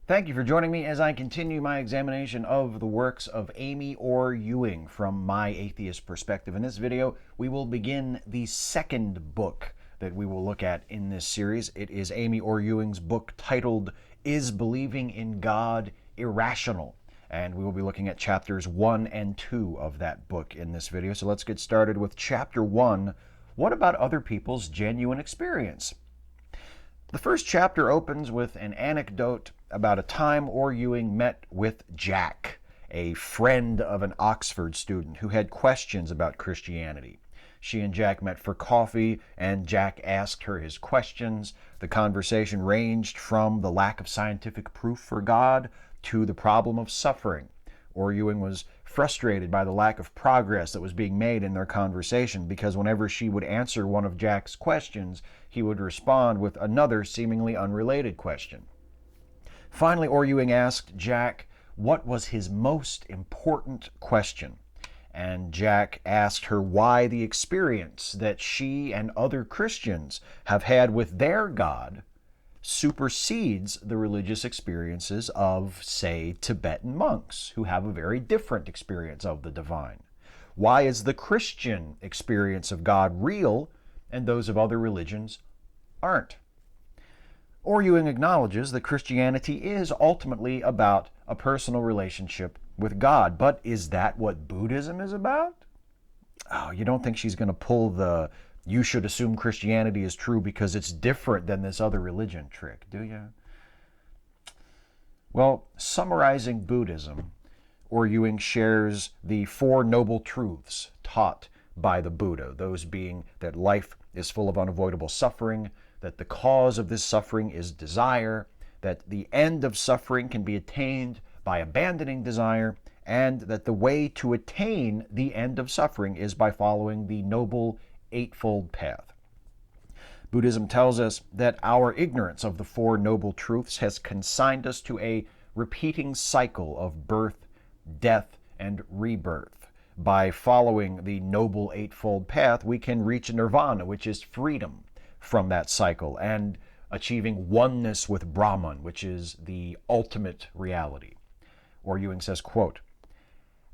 Thank you for joining me as I continue my examination of the works of Amy Orr-Ewing from my atheist perspective. In this video, we will begin the second book that we will look at in this series. It is Amy Orr-Ewing's book titled, Is Believing in God Irrational? And we will be looking at chapters 1 and 2 of that book in this video. So let's get started with chapter 1. What about other people's genuine experience? The first chapter opens with an anecdote about a time Orr-Ewing met with Jack, a friend of an Oxford student who had questions about Christianity. She and Jack met for coffee, and Jack asked her his questions. The conversation ranged from the lack of scientific proof for God to the problem of suffering. Orr-Ewing was frustrated by the lack of progress that was being made in their conversation because whenever she would answer one of Jack's questions, he would respond with another seemingly unrelated question. Finally, Orr-Ewing asked Jack what was his most important question, and Jack asked her why the experience that she and other Christians have had with their God supersedes the religious experiences of, say, Tibetan monks who have a very different experience of the divine. Why is the Christian experience of God real and those of other religions aren't? Orr-Ewing acknowledges that Christianity is ultimately about a personal relationship with God, but is that what Buddhism is about? Oh, you don't think she's going to pull the "you should assume Christianity is true because it's different than this other religion" trick, do you? Well, summarizing Buddhism, Orr-Ewing shares the Four Noble Truths taught by the Buddha, those being that life is full of unavoidable suffering, that the cause of this suffering is desire, that the end of suffering can be attained by abandoning desire, and that the way to attain the end of suffering is by following the Noble Eightfold Path. Buddhism tells us that our ignorance of the Four Noble Truths has consigned us to a repeating cycle of birth, death, and rebirth. By following the Noble Eightfold Path, we can reach nirvana, which is freedom from that cycle, and achieving oneness with Brahman, which is the ultimate reality. Orr-Ewing says, quote,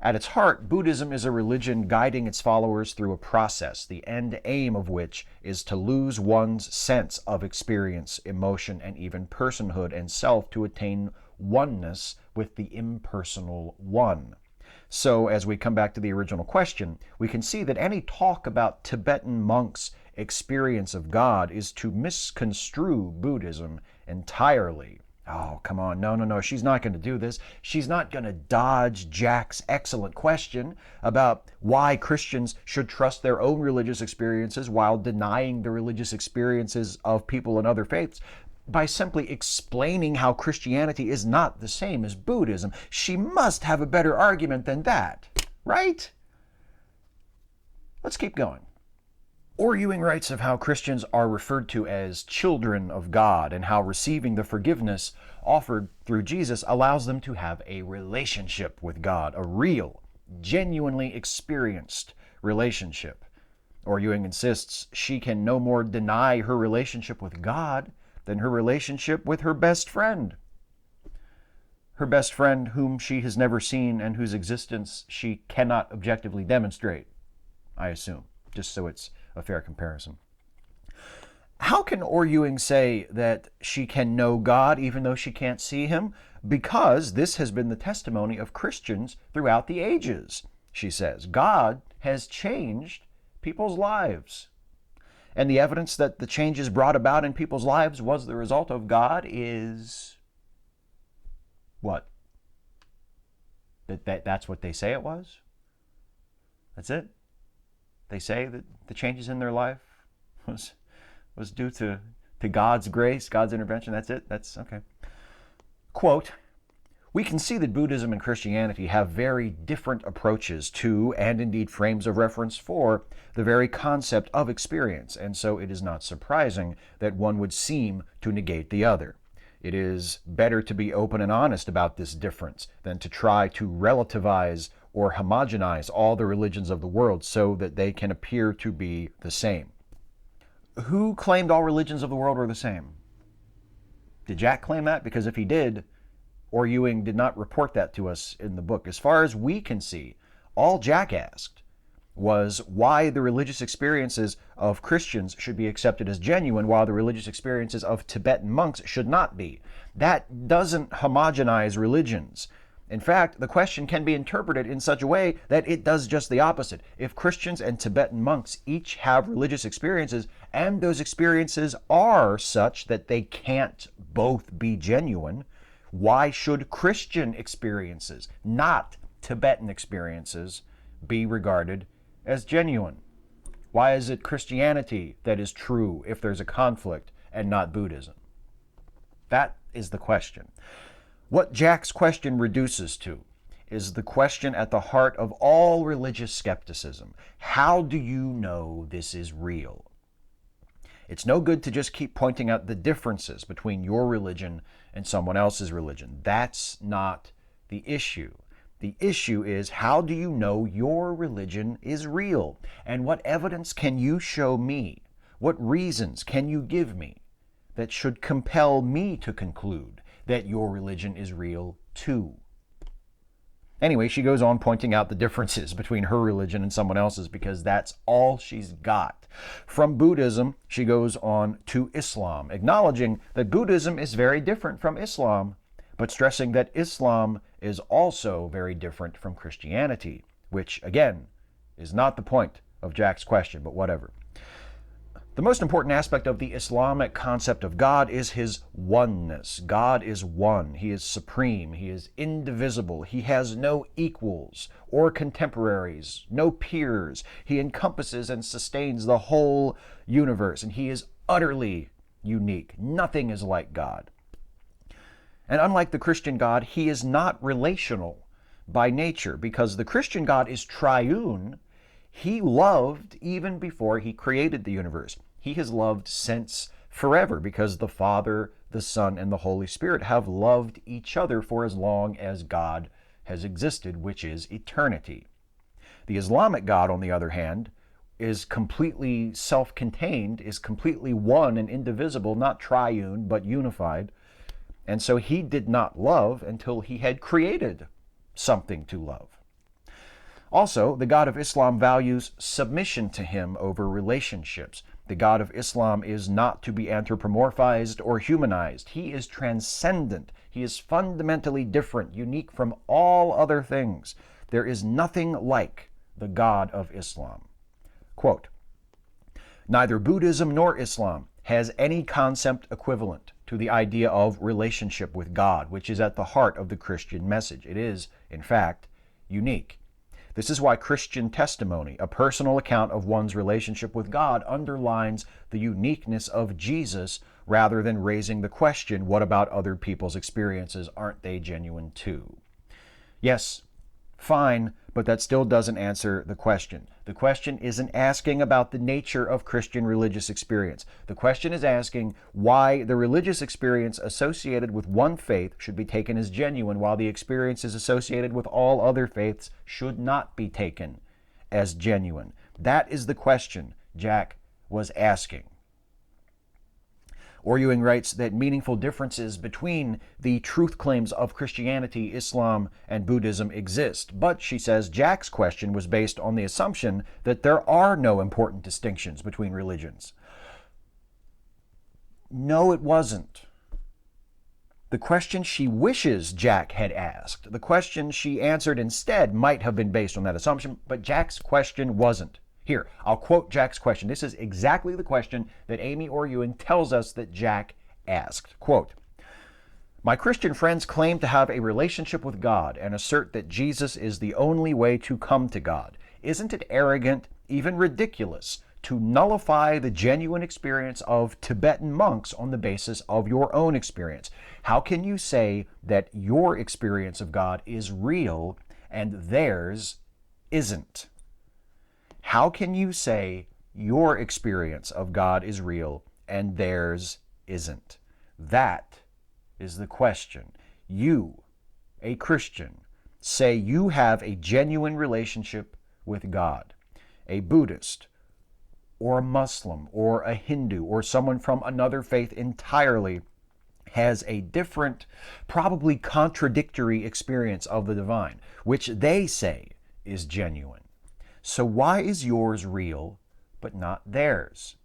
"At its heart, Buddhism is a religion guiding its followers through a process, the end aim of which is to lose one's sense of experience, emotion, and even personhood and self to attain oneness with the impersonal one." So, as we come back to the original question, we can see that any talk about Tibetan monks' experience of God is to misconstrue Buddhism entirely. Oh, come on. No. She's not going to do this. She's not going to dodge Jack's excellent question about why Christians should trust their own religious experiences while denying the religious experiences of people in other faiths by simply explaining how Christianity is not the same as Buddhism. She must have a better argument than that, right? Let's keep going. Orr-Ewing writes of how Christians are referred to as children of God and how receiving the forgiveness offered through Jesus allows them to have a relationship with God, a real, genuinely experienced relationship. Orr-Ewing insists she can no more deny her relationship with God than her relationship with her best friend. Her best friend whom she has never seen and whose existence she cannot objectively demonstrate, I assume, just so it's a fair comparison. How can Orr-Ewing say that she can know God even though she can't see him? Because this has been the testimony of Christians throughout the ages, she says. God has changed people's lives. And the evidence that the changes brought about in people's lives was the result of God is what? That's what they say it was? That's it? They say that the changes in their life was due to God's grace, God's intervention. That's it? That's okay. Quote, "We can see that Buddhism and Christianity have very different approaches to, and indeed frames of reference for, the very concept of experience, and so it is not surprising that one would seem to negate the other. It is better to be open and honest about this difference than to try to relativize or homogenize all the religions of the world so that they can appear to be the same." Who claimed all religions of the world were the same? Did Jack claim that? Because if he did, Orr-Ewing did not report that to us in the book. As far as we can see, all Jack asked was why the religious experiences of Christians should be accepted as genuine while the religious experiences of Tibetan monks should not be. That doesn't homogenize religions. In fact, the question can be interpreted in such a way that it does just the opposite. If Christians and Tibetan monks each have religious experiences, and those experiences are such that they can't both be genuine, why should Christian experiences, not Tibetan experiences, be regarded as genuine? Why is it Christianity that is true if there's a conflict and not Buddhism? That is the question. What Jack's question reduces to is the question at the heart of all religious skepticism. How do you know this is real? It's no good to just keep pointing out the differences between your religion and someone else's religion. That's not the issue. The issue is, how do you know your religion is real? And what evidence can you show me? What reasons can you give me that should compel me to conclude that your religion is real too? Anyway, she goes on pointing out the differences between her religion and someone else's because that's all she's got. From Buddhism, she goes on to Islam, acknowledging that Buddhism is very different from Islam, but stressing that Islam is also very different from Christianity, which, again, is not the point of Jack's question, but whatever. The most important aspect of the Islamic concept of God is his oneness. God is one. He is supreme. He is indivisible. He has no equals or contemporaries, no peers. He encompasses and sustains the whole universe, and he is utterly unique. Nothing is like God. And unlike the Christian God, he is not relational by nature, because the Christian God is triune. He loved even before he created the universe. He has loved since forever because the Father, the Son, and the Holy Spirit have loved each other for as long as God has existed, which is eternity. The Islamic God, on the other hand, is completely self-contained, is completely one and indivisible, not triune, but unified. And so he did not love until he had created something to love. Also, the God of Islam values submission to him over relationships. The God of Islam is not to be anthropomorphized or humanized. He is transcendent. He is fundamentally different, unique from all other things. There is nothing like the God of Islam. Quote, "Neither Buddhism nor Islam has any concept equivalent to the idea of relationship with God, which is at the heart of the Christian message. It is, in fact, unique. This is why Christian testimony, a personal account of one's relationship with God, underlines the uniqueness of Jesus rather than raising the question, what about other people's experiences? Aren't they genuine too?" Yes, fine, but that still doesn't answer the question. The question isn't asking about the nature of Christian religious experience. The question is asking why the religious experience associated with one faith should be taken as genuine, while the experiences associated with all other faiths should not be taken as genuine. That is the question Jack was asking. Orr-Ewing writes that meaningful differences between the truth claims of Christianity, Islam, and Buddhism exist. But, she says, Jack's question was based on the assumption that there are no important distinctions between religions. No, it wasn't. The question she wishes Jack had asked, the question she answered instead, might have been based on that assumption, but Jack's question wasn't. Here, I'll quote Jack's question. This is exactly the question that Amy Orr-Ewing tells us that Jack asked. Quote, "My Christian friends claim to have a relationship with God and assert that Jesus is the only way to come to God. Isn't it arrogant, even ridiculous, to nullify the genuine experience of Tibetan monks on the basis of your own experience? How can you say that your experience of God is real and theirs isn't? How can you say your experience of God is real and theirs isn't?" That is the question. You, a Christian, say you have a genuine relationship with God. A Buddhist, or a Muslim, or a Hindu, or someone from another faith entirely has a different, probably contradictory experience of the divine, which they say is genuine. So why is yours real, but not theirs?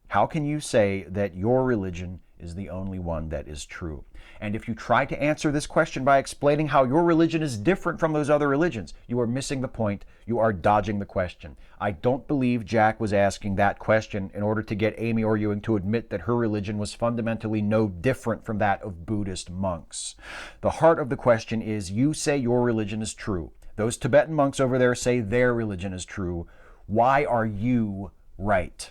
How can you say that your religion is the only one that is true? And if you try to answer this question by explaining how your religion is different from those other religions, you are missing the point. You are dodging the question. I don't believe Jack was asking that question in order to get Amy Orr-Ewing to admit that her religion was fundamentally no different from that of Buddhist monks. The heart of the question is, you say your religion is true. Those Tibetan monks over there say their religion is true. Why are you right?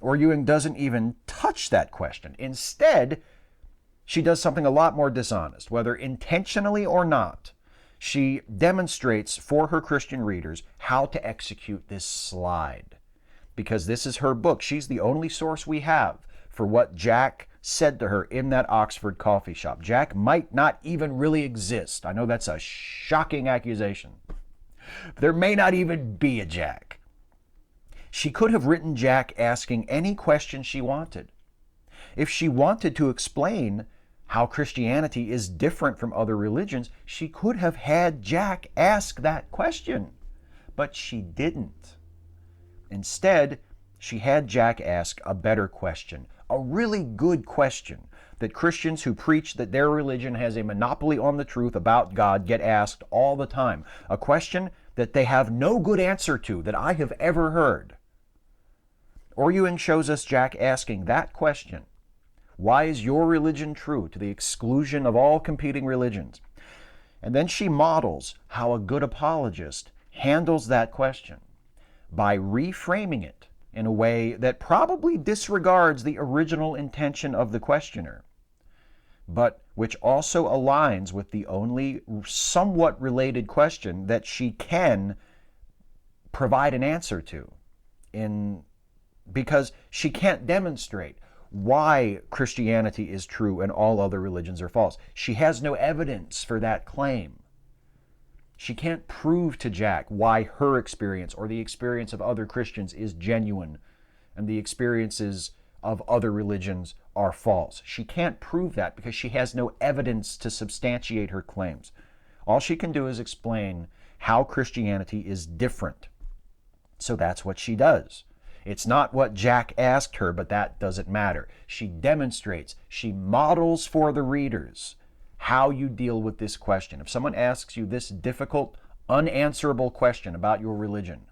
Orr-Ewing doesn't even touch that question. Instead, she does something a lot more dishonest. Whether intentionally or not, she demonstrates for her Christian readers how to execute this slide. Because this is her book. She's the only source we have for what Jack said to her in that Oxford coffee shop. Jack might not even really exist. I know that's a shocking accusation. There may not even be a Jack. She could have written Jack asking any question she wanted. If she wanted to explain how Christianity is different from other religions, she could have had Jack ask that question. But she didn't. Instead, she had Jack ask a better question, a really good question that Christians who preach that their religion has a monopoly on the truth about God get asked all the time. A question that they have no good answer to that I have ever heard. Orr-Ewing shows us Jack asking that question. Why is your religion true to the exclusion of all competing religions? And then she models how a good apologist handles that question by reframing it in a way that probably disregards the original intention of the questioner, but which also aligns with the only somewhat related question that she can provide an answer to, because she can't demonstrate why Christianity is true and all other religions are false. She has no evidence for that claim. She can't prove to Jack why her experience or the experience of other Christians is genuine and the experiences of other religions are false. She can't prove that because she has no evidence to substantiate her claims. All she can do is explain how Christianity is different. So that's what she does. It's not what Jack asked her, but that doesn't matter. She demonstrates, she models for the readers how you deal with this question. If someone asks you this difficult, unanswerable question about your religion,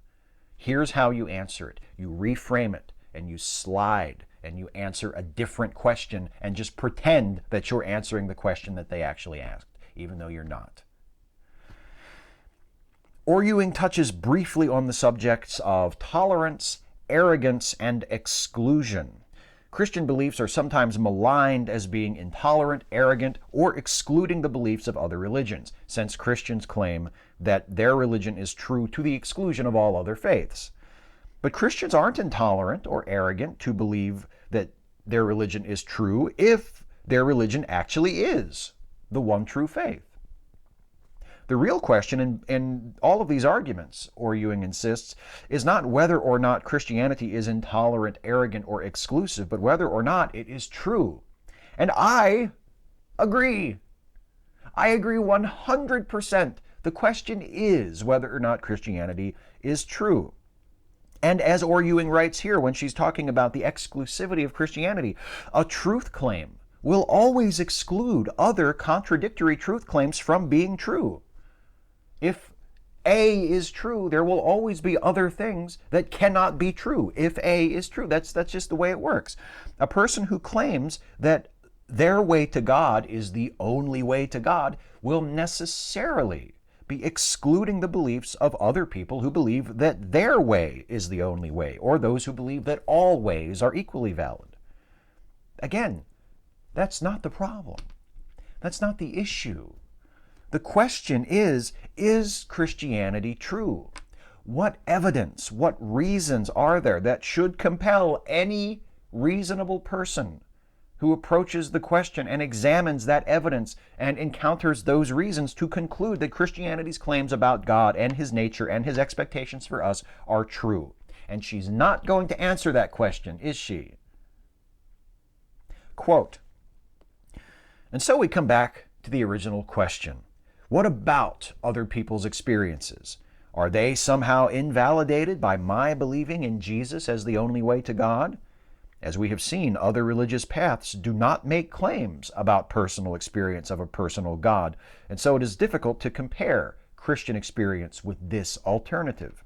here's how you answer it. You reframe it, and you slide, and you answer a different question, and just pretend that you're answering the question that they actually asked, even though you're not. Orr-Ewing touches briefly on the subjects of tolerance, arrogance, and exclusion. Christian beliefs are sometimes maligned as being intolerant, arrogant, or excluding the beliefs of other religions, since Christians claim that their religion is true to the exclusion of all other faiths. But Christians aren't intolerant or arrogant to believe that their religion is true if their religion actually is the one true faith. The real question in all of these arguments, Orr-Ewing insists, is not whether or not Christianity is intolerant, arrogant, or exclusive, but whether or not it is true. And I agree. I agree 100%. The question is whether or not Christianity is true. And as Orr-Ewing writes here when she's talking about the exclusivity of Christianity, a truth claim will always exclude other contradictory truth claims from being true. If A is true, there will always be other things that cannot be true if A is true. That's just the way it works. A person who claims that their way to God is the only way to God will necessarily be excluding the beliefs of other people who believe that their way is the only way, or those who believe that all ways are equally valid. Again, that's not the problem. That's not the issue. The question is Christianity true? What evidence, what reasons are there that should compel any reasonable person who approaches the question and examines that evidence and encounters those reasons to conclude that Christianity's claims about God and his nature and his expectations for us are true? And she's not going to answer that question, is she? Quote, And so we come back to the original question. What about other people's experiences? Are they somehow invalidated by my believing in Jesus as the only way to God? As we have seen, other religious paths do not make claims about personal experience of a personal God, and so it is difficult to compare Christian experience with this alternative.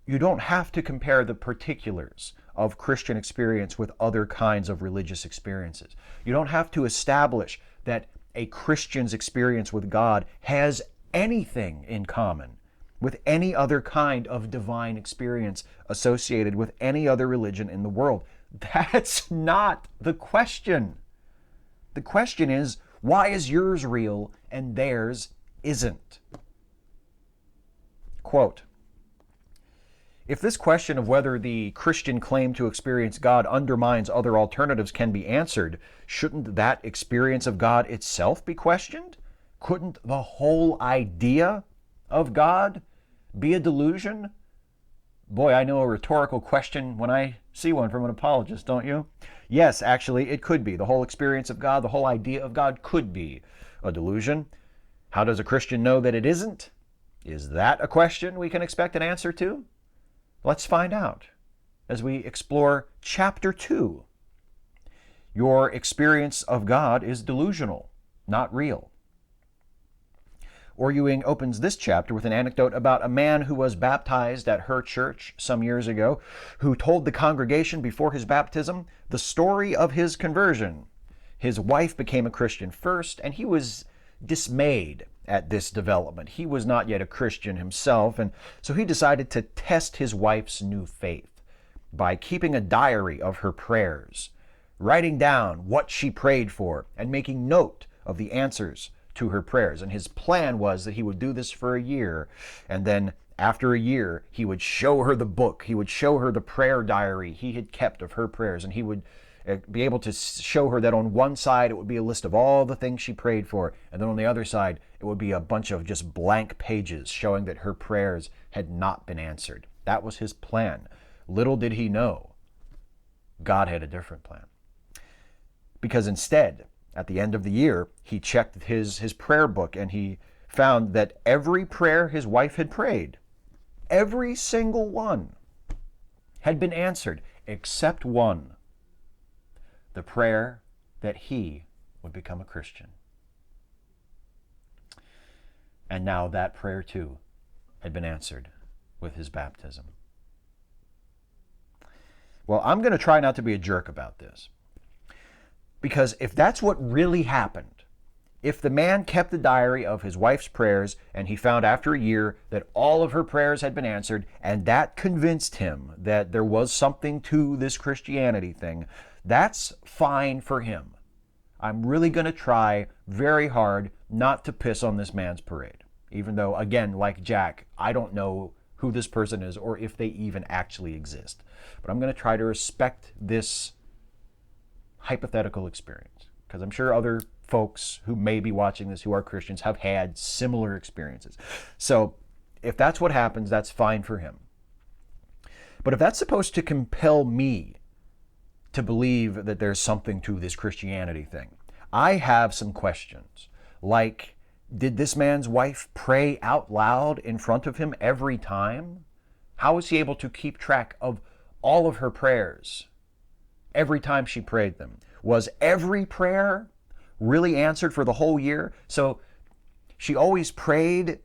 You don't have to compare the particulars of Christian experience with other kinds of religious experiences. You don't have to establish that a Christian's experience with God has anything in common with any other kind of divine experience associated with any other religion in the world. That's not the question. The question is, why is yours real and theirs isn't? Quote, if this question of whether the Christian claim to experience God undermines other alternatives can be answered, shouldn't that experience of God itself be questioned? Couldn't the whole idea of God be a delusion? Boy, I know a rhetorical question when I see one from an apologist, don't you? Yes, actually, it could be. The whole experience of God, the whole idea of God could be a delusion. How does a Christian know that it isn't? Is that a question we can expect an answer to? Let's find out as we explore Chapter 2. Your experience of God is delusional, not real. Orr-Ewing opens this chapter with an anecdote about a man who was baptized at her church some years ago, who told the congregation before his baptism the story of his conversion. His wife became a Christian first, and he was dismayed at this development. He was not yet a Christian himself, and so he decided to test his wife's new faith by keeping a diary of her prayers, writing down what she prayed for, and making note of the answers to her prayers. And his plan was that he would do this for a year, and then after a year, he would show her the book. He would show her the prayer diary he had kept of her prayers, and he would be able to show her that on one side it would be a list of all the things she prayed for, and then on the other side it would be a bunch of just blank pages showing that her prayers had not been answered. That was his plan. Little did he know, God had a different plan. Because instead, at the end of the year, he checked his prayer book, and he found that every prayer his wife had prayed, every single one, had been answered except one. The prayer that he would become a Christian. And now that prayer too had been answered with his baptism. Well, I'm going to try not to be a jerk about this. Because if that's what really happened, if the man kept the diary of his wife's prayers and he found after a year that all of her prayers had been answered, and that convinced him that there was something to this Christianity thing, that's fine for him. I'm really going to try very hard not to piss on this man's parade. Even though, again, like Jack, I don't know who this person is or if they even actually exist. But I'm going to try to respect this hypothetical experience, because I'm sure other folks who may be watching this who are Christians have had similar experiences. So if that's what happens, that's fine for him. But if that's supposed to compel me to believe that there's something to this Christianity thing, I have some questions. Like, did this man's wife pray out loud in front of him every time? How was he able to keep track of all of her prayers every time she prayed them? Was every prayer really answered for the whole year? So she always prayed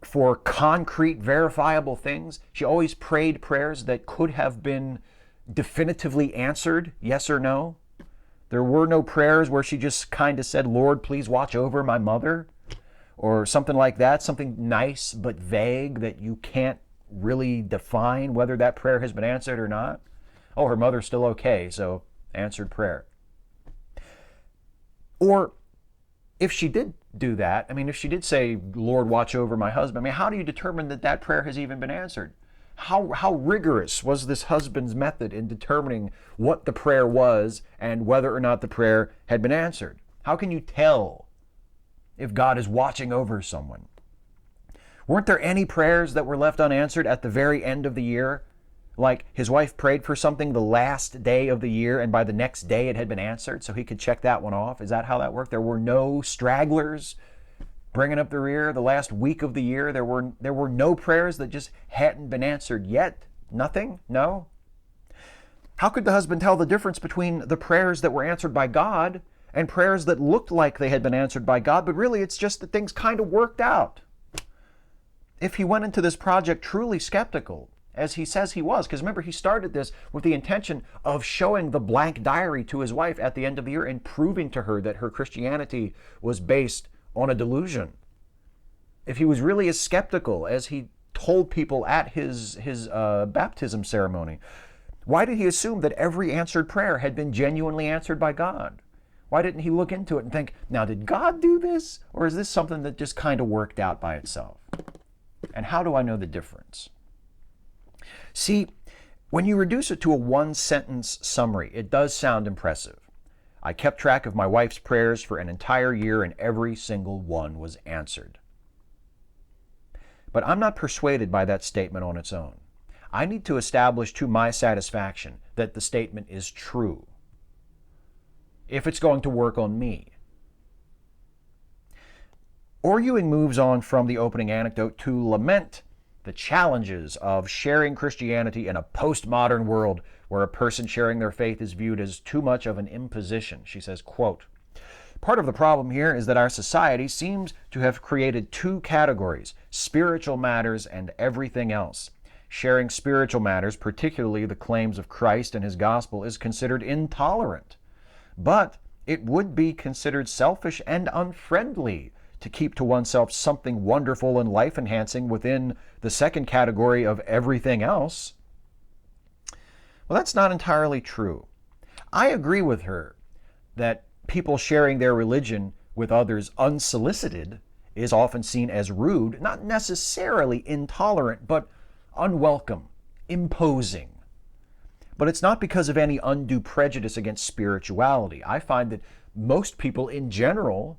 for concrete, verifiable things. She always prayed prayers that could have been definitively answered, yes or no. There were no prayers where she just kind of said, Lord, please watch over my mother, or something like that, something nice but vague that you can't really define whether that prayer has been answered or not. Oh, her mother's still okay, so answered prayer. Or if she did do that, if she did say, Lord, watch over my husband, how do you determine that that prayer has even been answered? How rigorous was this husband's method in determining what the prayer was and whether or not the prayer had been answered? How can you tell if God is watching over someone? Weren't there any prayers that were left unanswered at the very end of the year? Like his wife prayed for something the last day of the year, and by the next day it had been answered, so he could check that one off. Is that how that worked? There were no stragglers bringing up the rear the last week of the year. There were no prayers that just hadn't been answered yet. Nothing? No? How could the husband tell the difference between the prayers that were answered by God and prayers that looked like they had been answered by God, but really it's just that things kind of worked out? If he went into this project truly skeptical, as he says he was, because remember, he started this with the intention of showing the blank diary to his wife at the end of the year and proving to her that her Christianity was based on a delusion. If he was really as skeptical as he told people at his baptism ceremony, why did he assume that every answered prayer had been genuinely answered by God? Why didn't he look into it and think, now did God do this? Or is this something that just kind of worked out by itself? And how do I know the difference? See, when you reduce it to a one-sentence summary, it does sound impressive. I kept track of my wife's prayers for an entire year, and every single one was answered. But I'm not persuaded by that statement on its own. I need to establish to my satisfaction that the statement is true, if it's going to work on me. Orr-Ewing moves on from the opening anecdote to lament the challenges of sharing Christianity in a postmodern world where a person sharing their faith is viewed as too much of an imposition. She says, quote, "Part of the problem here is that our society seems to have created two categories, spiritual matters and everything else. Sharing spiritual matters, particularly the claims of Christ and his gospel, is considered intolerant. But it would be considered selfish and unfriendly to keep to oneself something wonderful and life-enhancing within the second category of everything else." Well, that's not entirely true. I agree with her that people sharing their religion with others unsolicited is often seen as rude, not necessarily intolerant, but unwelcome, imposing. But it's not because of any undue prejudice against spirituality. I find that most people in general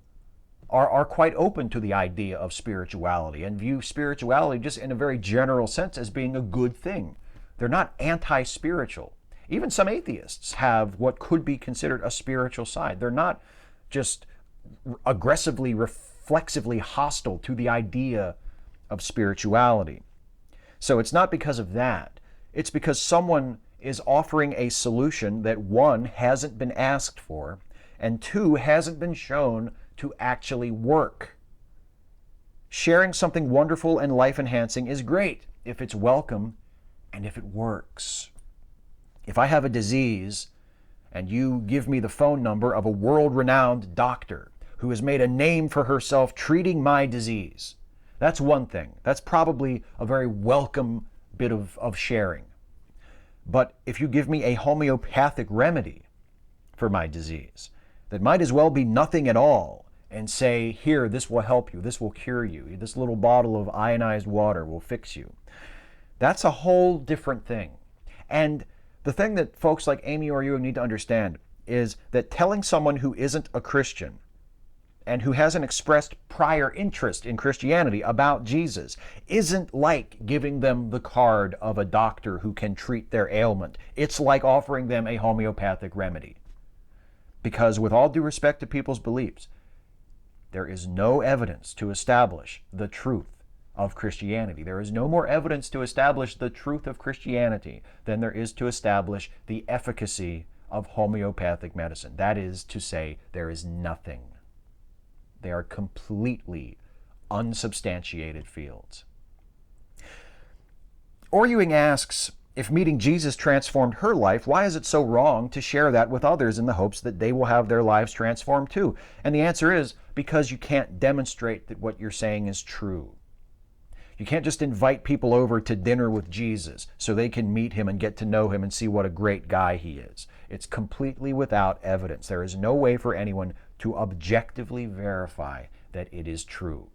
are quite open to the idea of spirituality and view spirituality just in a very general sense as being a good thing. They're not anti-spiritual. Even some atheists have what could be considered a spiritual side. They're not just aggressively, reflexively hostile to the idea of spirituality. So it's not because of that. It's because someone is offering a solution that, one, hasn't been asked for, and two, hasn't been shown to actually work. Sharing something wonderful and life-enhancing is great if it's welcome and if it works. If I have a disease and you give me the phone number of a world-renowned doctor who has made a name for herself treating my disease, that's one thing. That's probably a very welcome bit of sharing. But if you give me a homeopathic remedy for my disease that might as well be nothing at all, and say, here, this will help you, this will cure you, this little bottle of ionized water will fix you, that's a whole different thing. And the thing that folks like Amy Orr-Ewing need to understand is that telling someone who isn't a Christian and who hasn't expressed prior interest in Christianity about Jesus isn't like giving them the card of a doctor who can treat their ailment. It's like offering them a homeopathic remedy. Because with all due respect to people's beliefs, there is no evidence to establish the truth of Christianity. There is no more evidence to establish the truth of Christianity than there is to establish the efficacy of homeopathic medicine. That is to say, there is nothing. They are completely unsubstantiated fields. Orr-Ewing asks, if meeting Jesus transformed her life, why is it so wrong to share that with others in the hopes that they will have their lives transformed too? And the answer is because you can't demonstrate that what you're saying is true. You can't just invite people over to dinner with Jesus so they can meet him and get to know him and see what a great guy he is. It's completely without evidence. There is no way for anyone to objectively verify that it is true.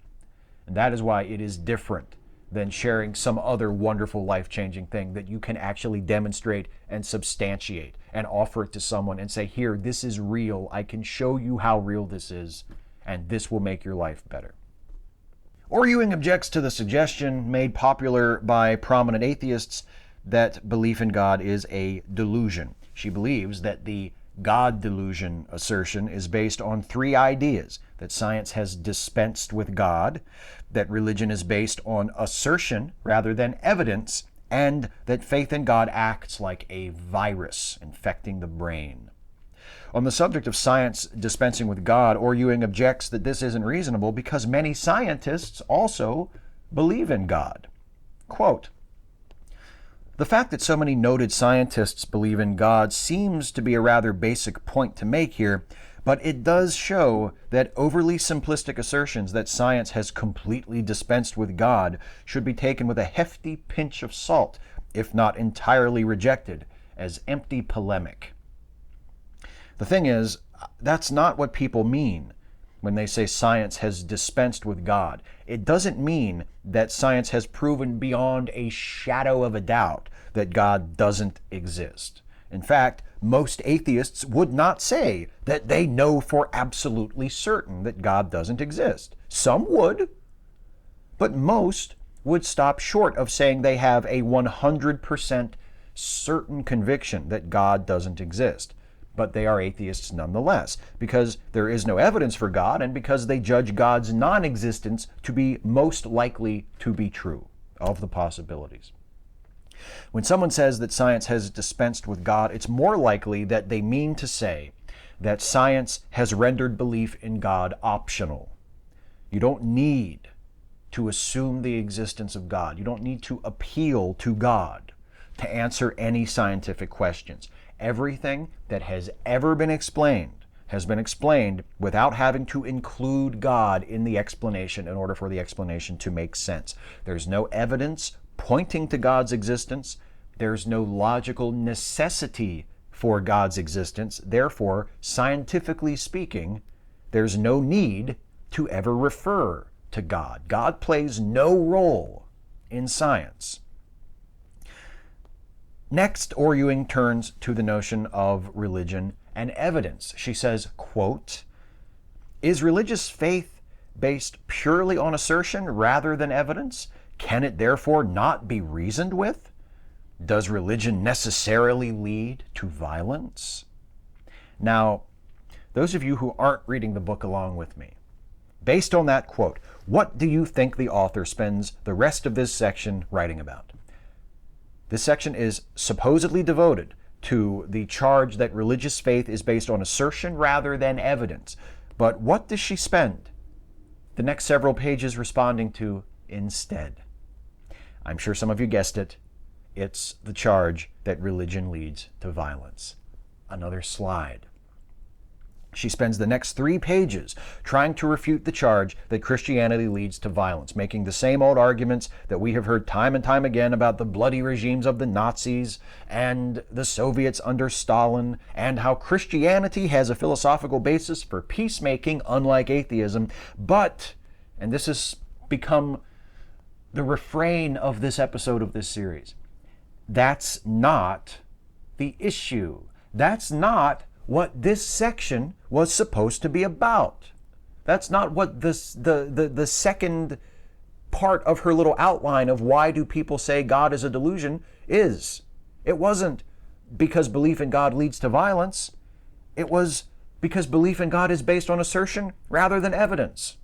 And that is why it is different than sharing some other wonderful, life-changing thing that you can actually demonstrate and substantiate and offer it to someone and say, here, this is real. I can show you how real this is, and this will make your life better. Orr-Ewing objects to the suggestion made popular by prominent atheists that belief in God is a delusion. She believes that the God delusion assertion is based on three ideas: that science has dispensed with God, that religion is based on assertion rather than evidence, and that faith in God acts like a virus infecting the brain. On the subject of science dispensing with God, Orr-Ewing objects that this isn't reasonable because many scientists also believe in God. Quote, "The fact that so many noted scientists believe in God seems to be a rather basic point to make here, but it does show that overly simplistic assertions that science has completely dispensed with God should be taken with a hefty pinch of salt, if not entirely rejected as empty polemic." The thing is, that's not what people mean when they say science has dispensed with God. It doesn't mean that science has proven beyond a shadow of a doubt that God doesn't exist. In fact, most atheists would not say that they know for absolutely certain that God doesn't exist. Some would, but most would stop short of saying they have a 100% certain conviction that God doesn't exist. But they are atheists nonetheless, because there is no evidence for God and because they judge God's non-existence to be most likely to be true of the possibilities. When someone says that science has dispensed with God, it's more likely that they mean to say that science has rendered belief in God optional. You don't need to assume the existence of God. You don't need to appeal to God to answer any scientific questions. Everything that has ever been explained has been explained without having to include God in the explanation in order for the explanation to make sense. There's no evidence pointing to God's existence. There's no logical necessity for God's existence. Therefore, scientifically speaking, there's no need to ever refer to God. God plays no role in science. Next, Orr-Ewing turns to the notion of religion and evidence. She says, quote, "Is religious faith based purely on assertion rather than evidence? Can it therefore not be reasoned with? Does religion necessarily lead to violence?" Now, those of you who aren't reading the book along with me, based on that quote, what do you think the author spends the rest of this section writing about? This section is supposedly devoted to the charge that religious faith is based on assertion rather than evidence. But what does she spend the next several pages responding to instead? I'm sure some of you guessed it. It's the charge that religion leads to violence. Another slide. She spends the next 3 pages trying to refute the charge that Christianity leads to violence, making the same old arguments that we have heard time and time again about the bloody regimes of the Nazis and the Soviets under Stalin, and how Christianity has a philosophical basis for peacemaking, unlike atheism. But, and this has become the refrain of this episode of this series, that's not the issue. That's not what this section was supposed to be about. That's not what the second part of her little outline of why do people say God is a delusion is. It wasn't because belief in God leads to violence. It was because belief in God is based on assertion rather than evidence.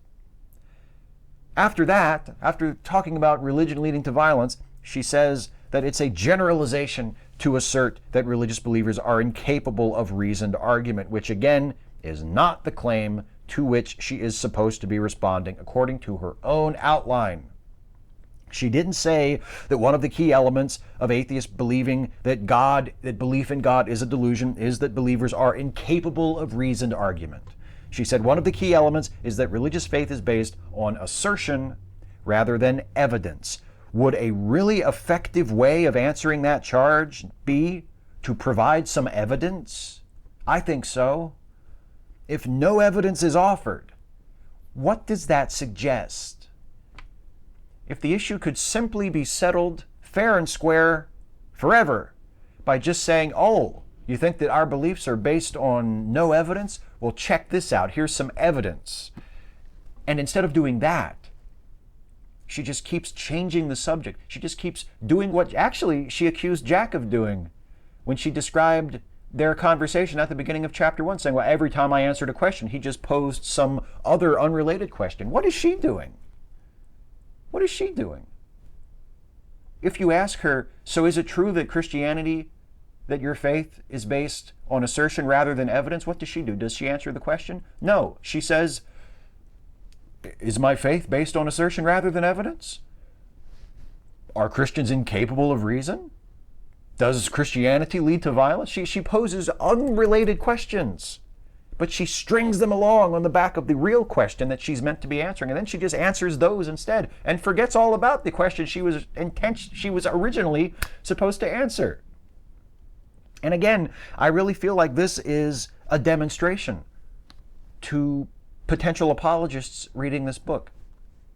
After that, after talking about religion leading to violence, she says that it's a generalization to assert that religious believers are incapable of reasoned argument, which again is not the claim to which she is supposed to be responding according to her own outline. She didn't say that one of the key elements of atheists believing that belief in God is a delusion is that believers are incapable of reasoned argument. She said one of the key elements is that religious faith is based on assertion rather than evidence. Would a really effective way of answering that charge be to provide some evidence? I think so. If no evidence is offered, what does that suggest? If the issue could simply be settled fair and square forever by just saying, oh, you think that our beliefs are based on no evidence? Well, check this out. Here's some evidence. And instead of doing that, She just keeps changing the subject. She just keeps doing what actually she accused Jack of doing when she described their conversation at the beginning of chapter 1, saying, well, every time I answered a question, he just posed some other unrelated question. What is she doing? What is she doing? If you ask her, so is it true that Christianity, that your faith is based on assertion rather than evidence? What does she do? Does she answer the question? No. She says, is my faith based on assertion rather than evidence? Are Christians incapable of reason? Does Christianity lead to violence? She poses unrelated questions, but she strings them along on the back of the real question that she's meant to be answering, and then she just answers those instead and forgets all about the question she was originally supposed to answer. And again, I really feel like this is a demonstration to potential apologists reading this book.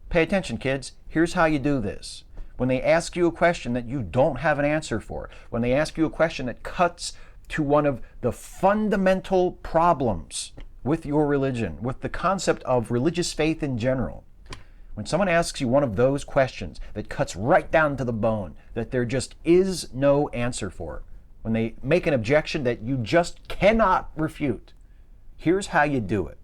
Pay attention, kids. Here's how you do this. When they ask you a question that you don't have an answer for, when they ask you a question that cuts to one of the fundamental problems with your religion, with the concept of religious faith in general, when someone asks you one of those questions that cuts right down to the bone, that there just is no answer for, when they make an objection that you just cannot refute, here's how you do it.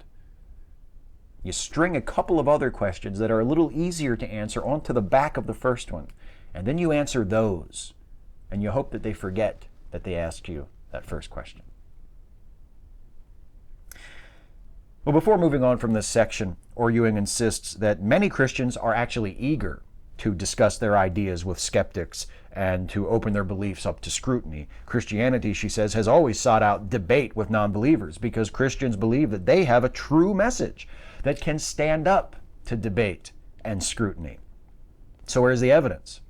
You string a couple of other questions that are a little easier to answer onto the back of the first one, and then you answer those, and you hope that they forget that they asked you that first question. Well, before moving on from this section, Orr-Ewing insists that many Christians are actually eager to discuss their ideas with skeptics and to open their beliefs up to scrutiny. Christianity, she says, has always sought out debate with non-believers because Christians believe that they have a true message that can stand up to debate and scrutiny. So where's the evidence?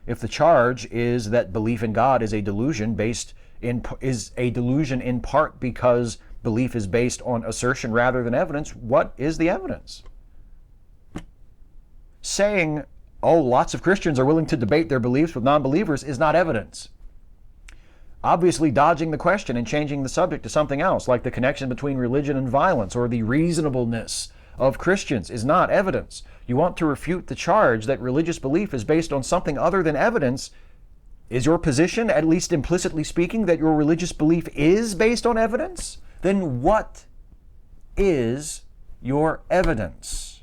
If the charge is that belief in God is a delusion in part because belief is based on assertion rather than evidence, what is the evidence? Saying, oh, lots of Christians are willing to debate their beliefs with non-believers is not evidence. Obviously dodging the question and changing the subject to something else, like the connection between religion and violence or the reasonableness of Christians, is not evidence. You want to refute the charge that religious belief is based on something other than evidence. Is your position, at least implicitly speaking, that your religious belief is based on evidence? Then what is your evidence?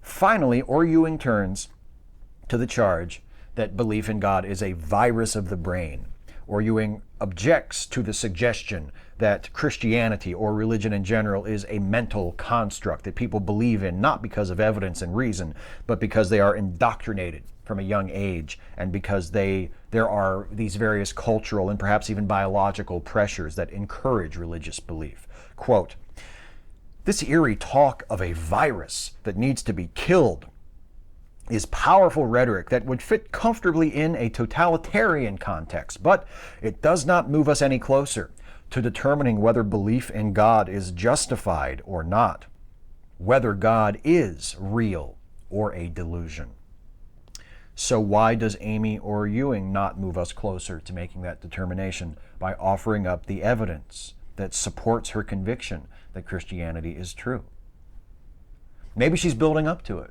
Finally, Orr-Ewing turns to the charge that belief in God is a virus of the brain. Orr-Ewing objects to the suggestion that Christianity or religion in general is a mental construct that people believe in not because of evidence and reason, but because they are indoctrinated from a young age and because there are these various cultural and perhaps even biological pressures that encourage religious belief. Quote, "This eerie talk of a virus that needs to be killed is powerful rhetoric that would fit comfortably in a totalitarian context, but it does not move us any closer to determining whether belief in God is justified or not, whether God is real or a delusion." So why does Amy Orr-Ewing not move us closer to making that determination by offering up the evidence that supports her conviction that Christianity is true? Maybe she's building up to it.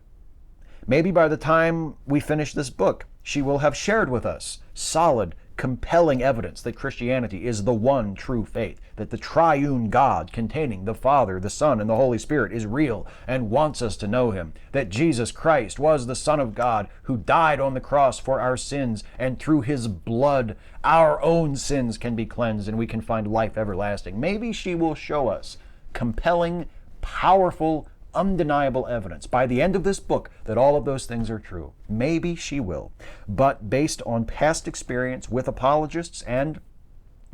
Maybe by the time we finish this book, she will have shared with us solid, compelling evidence that Christianity is the one true faith, that the triune God containing the Father, the Son, and the Holy Spirit is real and wants us to know Him, that Jesus Christ was the Son of God who died on the cross for our sins, and through His blood our own sins can be cleansed and we can find life everlasting. Maybe she will show us compelling, powerful, undeniable evidence by the end of this book that all of those things are true. Maybe she will. But based on past experience with apologists and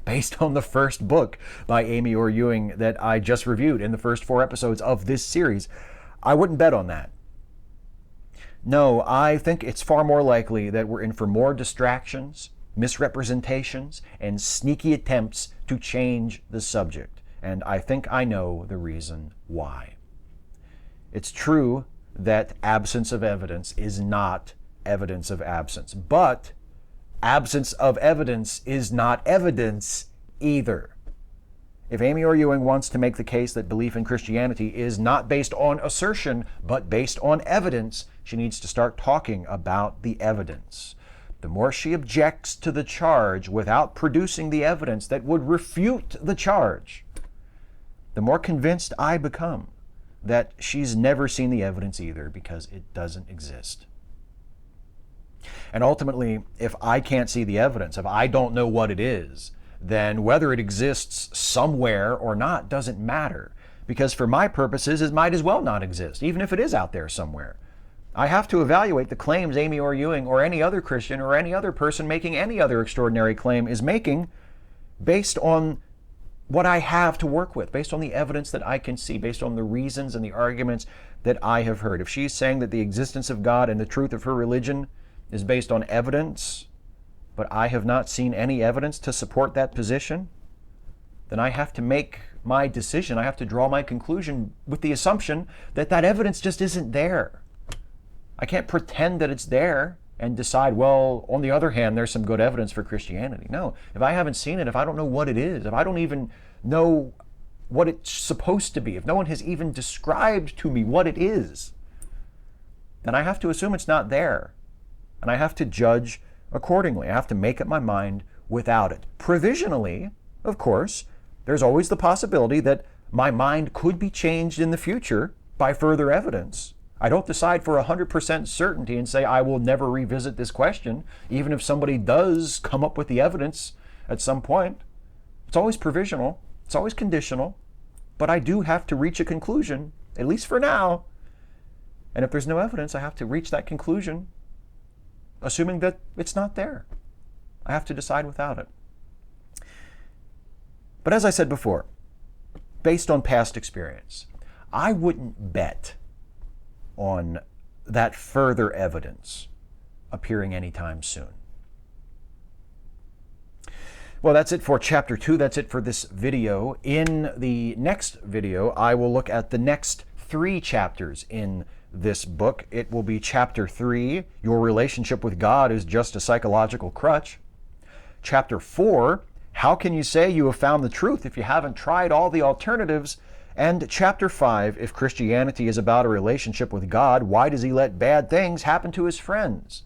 based on the first book by Amy Orr-Ewing that I just reviewed in the first 4 episodes of this series, I wouldn't bet on that. No, I think it's far more likely that we're in for more distractions, misrepresentations, and sneaky attempts to change the subject. And I think I know the reason why. It's true that absence of evidence is not evidence of absence, but absence of evidence is not evidence either. If Amy Orr-Ewing wants to make the case that belief in Christianity is not based on assertion, but based on evidence, she needs to start talking about the evidence. The more she objects to the charge without producing the evidence that would refute the charge, the more convinced I become that she's never seen the evidence either, because it doesn't exist. And ultimately, if I can't see the evidence, if I don't know what it is, then whether it exists somewhere or not doesn't matter, because for my purposes, it might as well not exist, even if it is out there somewhere. I have to evaluate the claims Amy Orr-Ewing or any other Christian or any other person making any other extraordinary claim is making based on what I have to work with, based on the evidence that I can see, based on the reasons and the arguments that I have heard. If she's saying that the existence of God and the truth of her religion is based on evidence, but I have not seen any evidence to support that position, then I have to make my decision. I have to draw my conclusion with the assumption that that evidence just isn't there. I can't pretend that it's there and decide, well, on the other hand, there's some good evidence for Christianity. No, if I haven't seen it, if I don't know what it is, if I don't even know what it's supposed to be, if no one has even described to me what it is, then I have to assume it's not there. And I have to judge accordingly. I have to make up my mind without it. Provisionally, of course, there's always the possibility that my mind could be changed in the future by further evidence. I don't decide for 100% certainty and say I will never revisit this question, even if somebody does come up with the evidence at some point. It's always provisional. It's always conditional. But I do have to reach a conclusion, at least for now. And if there's no evidence, I have to reach that conclusion, assuming that it's not there. I have to decide without it. But as I said before, based on past experience, I wouldn't bet on that further evidence appearing anytime soon. Well, that's it for Chapter 2. That's it for this video. In the next video, I will look at the next 3 chapters in this book. It will be Chapter 3, Your Relationship with God is Just a Psychological Crutch. Chapter 4, How can you say you have found the truth if you haven't tried all the alternatives? And Chapter 5, If Christianity is about a relationship with God, why does he let bad things happen to his friends?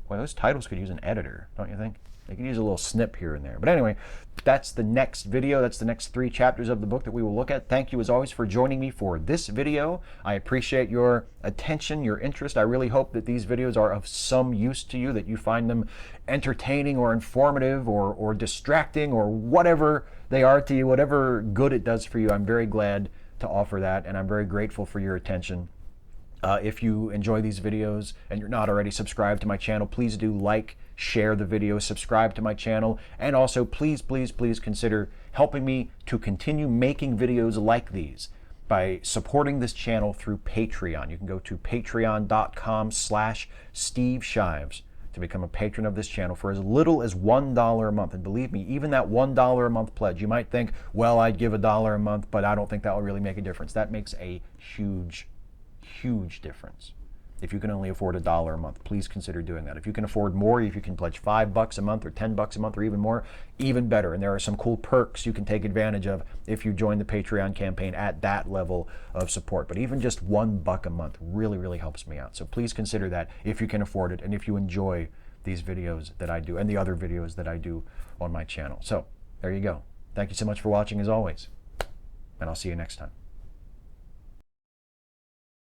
Well, those titles could use an editor, don't you think? They could use a little snip here and there. But anyway, that's the next video. That's the next 3 chapters of the book that we will look at. Thank you, as always, for joining me for this video. I appreciate your attention, your interest. I really hope that these videos are of some use to you, that you find them entertaining or informative or distracting or whatever they are to you, whatever good it does for you. I'm very glad to offer that, and I'm very grateful for your attention. If you enjoy these videos and you're not already subscribed to my channel, please do like, share the video, subscribe to my channel, and also please, please, please consider helping me to continue making videos like these by supporting this channel through Patreon. You can go to patreon.com/Steve Shives to become a patron of this channel for as little as $1 a month. And believe me, even that $1 a month pledge, you might think, well, I'd give $1 a month, but I don't think that will really make a difference. That makes a huge difference. If you can only afford $1 a month, please consider doing that. If you can afford more, if you can pledge $5 a month or $10 a month or even more, even better. And there are some cool perks you can take advantage of if you join the Patreon campaign at that level of support. But even just $1 a month really, really helps me out. So please consider that if you can afford it and if you enjoy these videos that I do and the other videos that I do on my channel. So there you go. Thank you so much for watching as always, and I'll see you next time.